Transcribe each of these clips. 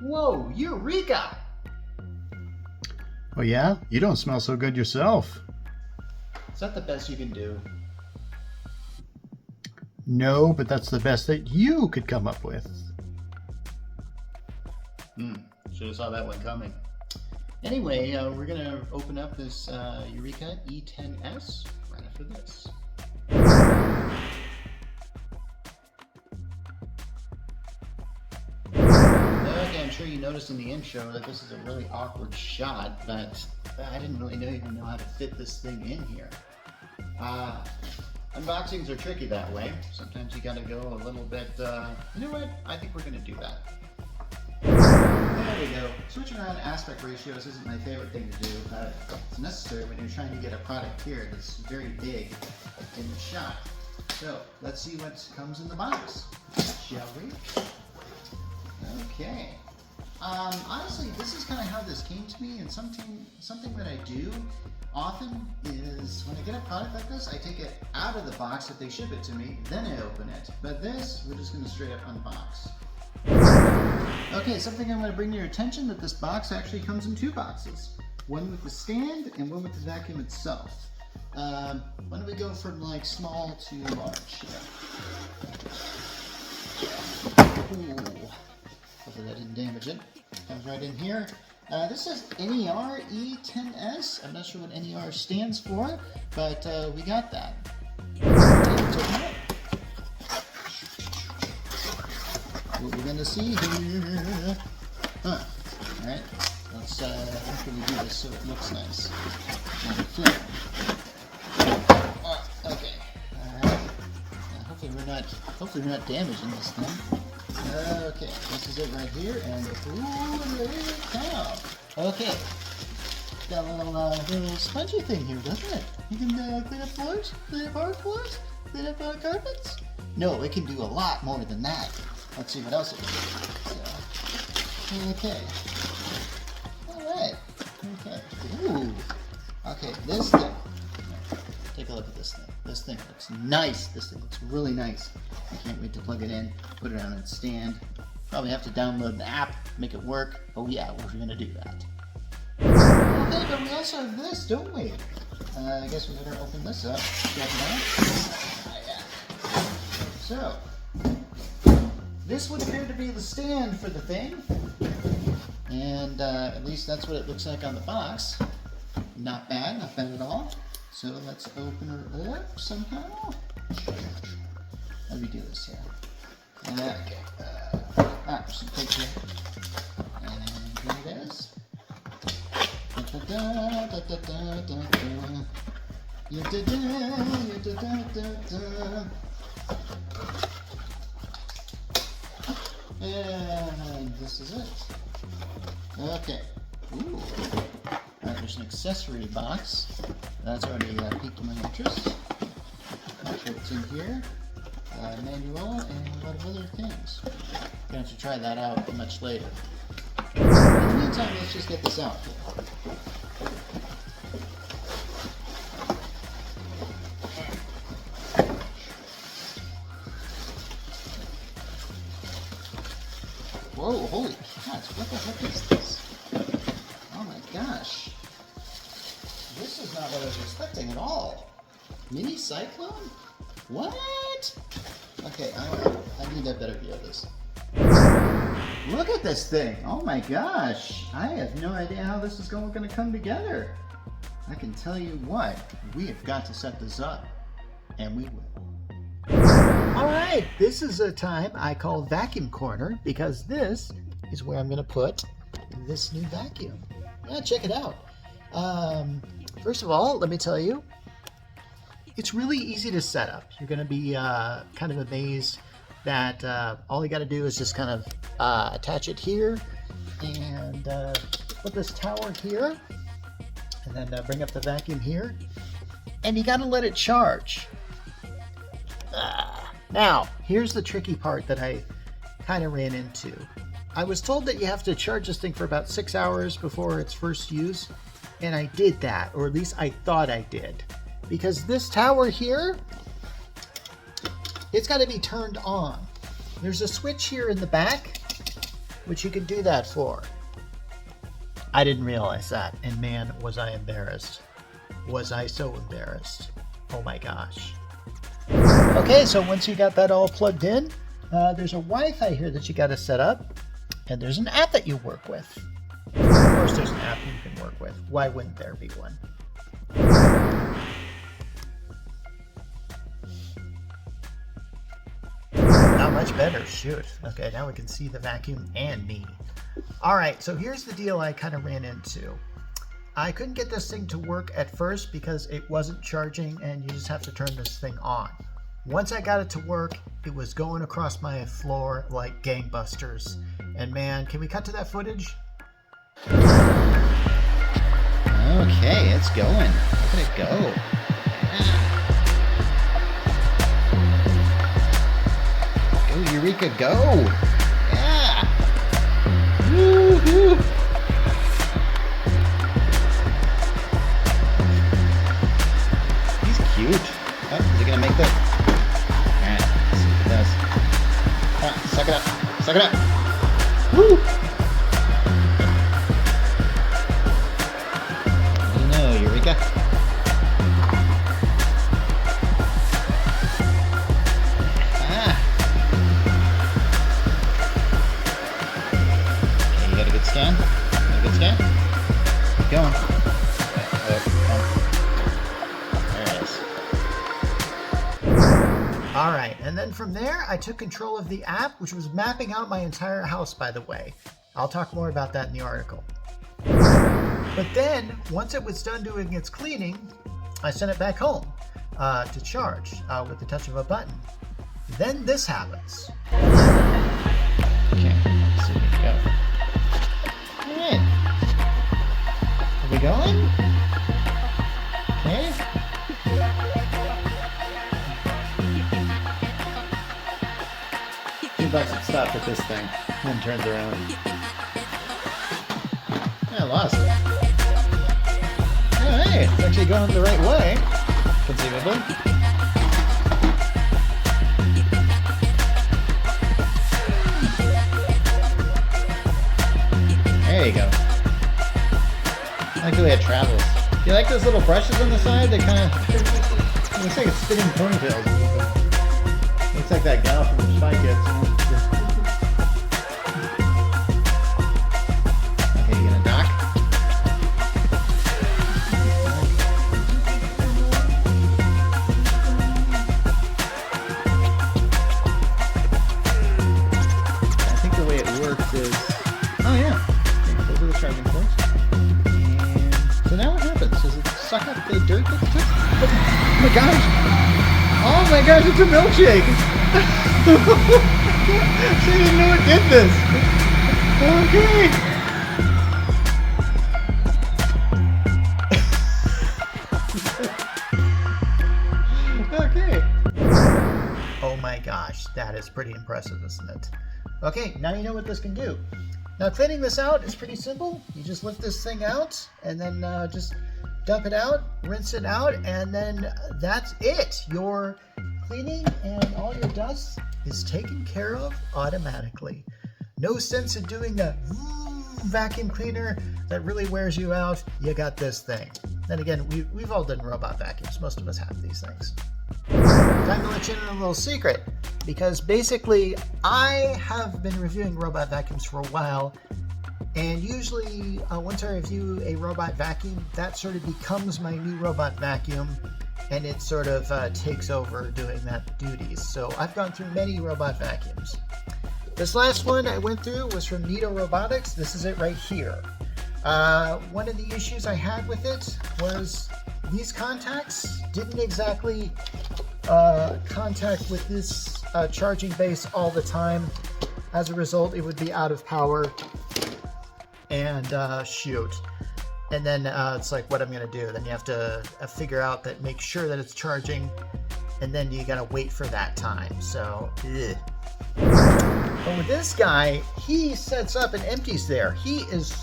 Whoa, Eureka! Oh yeah? You don't smell so good yourself. Is that the best you can do? No, but that's the best that you could come up with. Should have saw that one coming. Anyway, we're going to open up this Eureka E10S right after this. Okay, I'm sure you noticed in the intro that this is a really awkward shot, but I didn't really even know how to fit this thing in here. Unboxings are tricky that way. Sometimes you gotta go a little bit, you know what? I think we're gonna do that. There we go. Switching around aspect ratios isn't my favorite thing to do, but it's necessary when you're trying to get a product here that's very big in the shot. So, let's see what comes in the box, shall we? Okay. Honestly, this is kind of how this came to me, and something that I do often is when I get a product like this, I take it out of the box if they ship it to me, then I open it. But this, we're just going to straight up unbox. Okay, something I'm going to bring to your attention that this box actually comes in two boxes. One with the stand and one with the vacuum itself. Why don't we go from like small to large here? Ooh. Hopefully that didn't damage it. Comes right in here. This says NER E10S. I'm not sure what NER stands for, but we got that. What we're gonna see here. Alright, let's hopefully do this so it looks nice. Okay. Alright. Hopefully we're not damaging this thing. Okay, this is it right here, and holy cow! Okay, got a little spongy thing here, doesn't it? You can clean up floors, clean up hard floors, clean up carpets. No, it can do a lot more than that. Let's see what else it can do. So, okay, all right, okay. Ooh, okay, this thing. Take a look at this thing. This thing looks nice. This thing looks really nice. I can't wait to plug it in, put it on its stand. Probably have to download the app, make it work. Oh yeah, we're gonna do that. Okay, but we also have this, don't we? I guess we better open this up. Check it out. Yeah. So, this would appear to be the stand for the thing. And at least that's what it looks like on the box. Not bad at all. So let's open her up somehow. How do we do this here? Okay. Some picture. And here it is. And this is it. Okay. Ooh. Alright, there's an accessory box. That's already piqued my interest. Not sure what's in here. Manual and a lot of other things. Gonna have to try that out much later. In the meantime, let's just get this out here. Whoa, holy cats, what the heck is this? Oh my gosh. This is not what I was expecting at all. Mini cyclone? What? Okay, I need a better view of this. Look at this thing. Oh my gosh. I have no idea how this is going to come together. I can tell you what, we have got to set this up. And we will. Alright, this is a time I call vacuum corner because this is where I'm going to put this new vacuum. Yeah, check it out. First of all, let me tell you, it's really easy to set up. You're going to be kind of amazed that all you got to do is just kind of attach it here and put this tower here and then bring up the vacuum here. And you got to let it charge. Now, here's the tricky part that I kind of ran into. I was told that you have to charge this thing for about 6 hours before its first use, and I did that, or at least I thought I did. Because this tower here, it's got to be turned on. There's a switch here in the back which you can do that for. I didn't realize that, and man, was I embarrassed. Was I so embarrassed? Oh my gosh. Okay, so once you got that all plugged in, there's a Wi-Fi here that you got to set up, and there's an app that you work with. Of course there's an app you can work with. Why wouldn't there be one? Not much better, shoot. Okay, now we can see the vacuum and me. Alright, so here's the deal I kind of ran into. I couldn't get this thing to work at first because it wasn't charging, and you just have to turn this thing on. Once I got it to work, it was going across my floor like gangbusters. And man, can we cut to that footage? Okay, it's going. Look at it go. Yeah. Go, Eureka, go! Yeah! Woo-hoo! He's cute. Oh, is he gonna make that? Alright, let's see if it does. Come on, suck it up. Suck it up! Woo! Eureka. Ah. Okay, you got a good stand? Got a good stand? Keep going. There it is. Alright, and then from there, I took control of the app, which was mapping out my entire house, by the way. I'll talk more about that in the article. But then, once it was done doing its cleaning, I sent it back home to charge with the touch of a button. Then this happens. Okay, let's see if we can go. Alright. Are we going? Okay. $2 it stopped at this thing, then turns around. I lost it. Oh, hey, it's actually going the right way, conceivably. There you go. I like the way it travels. Do you like those little brushes on the side? They kind of, it looks like it's spinning ponytails. Looks like that gal from the Spy Kids. Suck up the dirt that took. Oh my gosh! Oh my gosh, it's a milkshake! She didn't know it did this! Okay! Okay. Oh my gosh, that is pretty impressive, isn't it? Okay, now you know what this can do. Now cleaning this out is pretty simple. You just lift this thing out and then just dump it out, rinse it out, and then that's it. Your cleaning and all your dust is taken care of automatically. No sense in doing the vacuum cleaner that really wears you out. You got this thing. Then again, we've all done robot vacuums. Most of us have these things. Time to let you in a little secret, because basically I have been reviewing robot vacuums for a while, and usually once I review a robot vacuum, that sort of becomes my new robot vacuum, and it sort of takes over doing that duties. So I've gone through many robot vacuums. This last one I went through was from Nito Robotics. This is it right here. One of the issues I had with it was these contacts didn't exactly contact with this charging base all the time. As a result, it would be out of power and shoot. And then it's like, what I'm gonna do? Then you have to figure out that, make sure that it's charging, and then you gotta wait for that time. So, ugh. But with this guy, he sets up and empties there. He is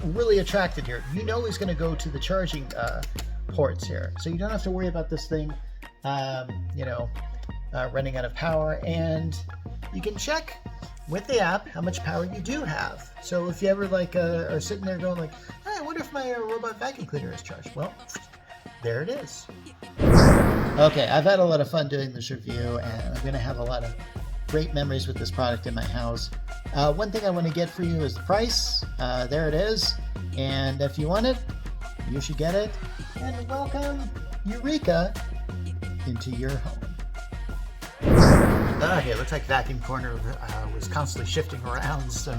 really attracted here. You know he's gonna go to the charging ports here. So you don't have to worry about this thing, running out of power. And you can check with the app how much power you do have. So if you ever like are sitting there going like, hey, I wonder if my robot vacuum cleaner is charged. Well, there it is. Okay, I've had a lot of fun doing this review, and I'm going to have a lot of great memories with this product in my house. One thing I want to get for you is the price. There it is. And if you want it, you should get it. And welcome Eureka into your home. Okay, it looks like Vacuum Corner was constantly shifting around. So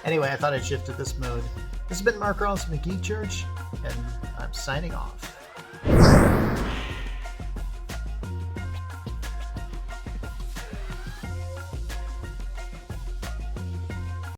anyway, I thought I'd shift to this mode. This has been Mark Rollins from the Geek Church, and I'm signing off.